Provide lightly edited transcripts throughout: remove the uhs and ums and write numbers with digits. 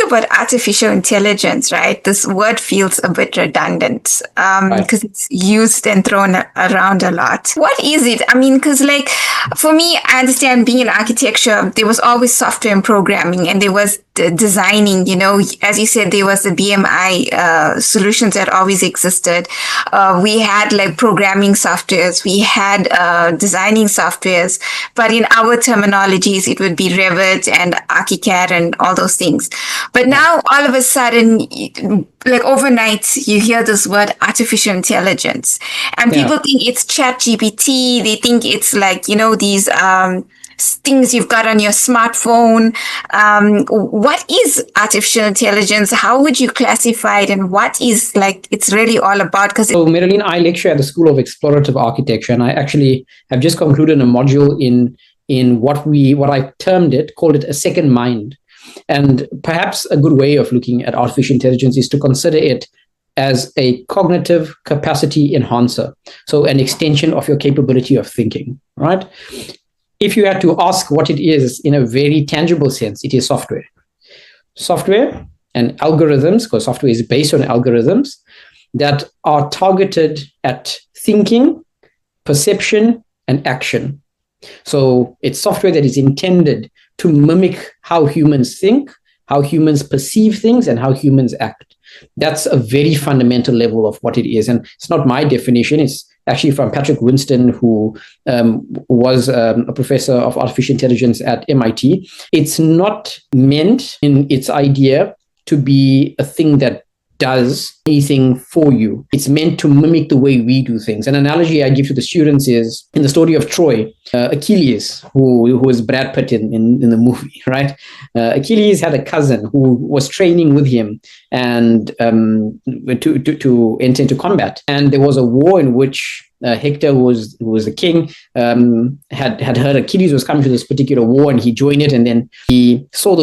about artificial intelligence, right, this word feels a bit redundant Right. because it's used and thrown around a lot. What is it? I mean, because like for me, I understand being in architecture, there was always software and programming, and there was designing, as you said, there was the BMI solutions that always existed. We had like programming softwares, we had designing softwares, but in our terminologies, it would be Revit and ArchiCAD and all those things. But now all of a sudden, like overnight, you hear this word artificial intelligence, and Yeah. people think it's chat GPT. They think it's like, these things you've got on your smartphone. What is artificial intelligence? How would you classify it? And what is like it's really all about? So, Marilyn, I lecture at the School of Explorative Architecture, and I actually have just concluded a module in what I called it a second mind. And perhaps a good way of looking at artificial intelligence is to consider it as a cognitive capacity enhancer. So an extension of your capability of thinking, right? If you had to ask what it is in a very tangible sense, it is software. Software and algorithms, because software is based on algorithms that are targeted at thinking, perception, and action. So it's software that is intended to mimic how humans think, how humans perceive things, and how humans act. That's a very fundamental level of what it is. And it's not my definition. It's actually from Patrick Winston, who was a professor of artificial intelligence at MIT. It's not meant in its idea to be a thing that does anything for you. It's meant to mimic the way we do things. An analogy I give to the students is in the story of Troy, Achilles, who was Brad Pitt in the movie, right? Achilles had a cousin who was training with him and to enter into combat. And there was a war in which Hector, who was the king, had heard Achilles was coming to this particular war, and he joined it. And then he saw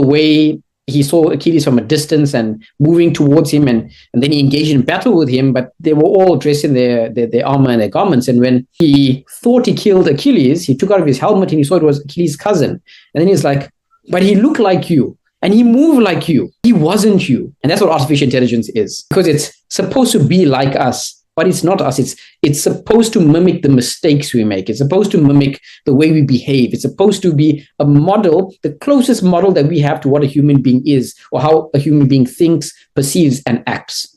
Achilles from a distance and moving towards him, and then he engaged in battle with him, but they were all dressed in their armor and their garments. And when he thought he killed Achilles, he took out of his helmet and he saw it was Achilles' cousin. And then he's like, but he looked like you and he moved like you. He wasn't you. And that's what artificial intelligence is, because it's supposed to be like us. But it's not us. It's supposed to mimic the mistakes we make. It's supposed to mimic the way we behave. It's supposed to be a model, the closest model that we have to what a human being is, or how a human being thinks, perceives, and acts.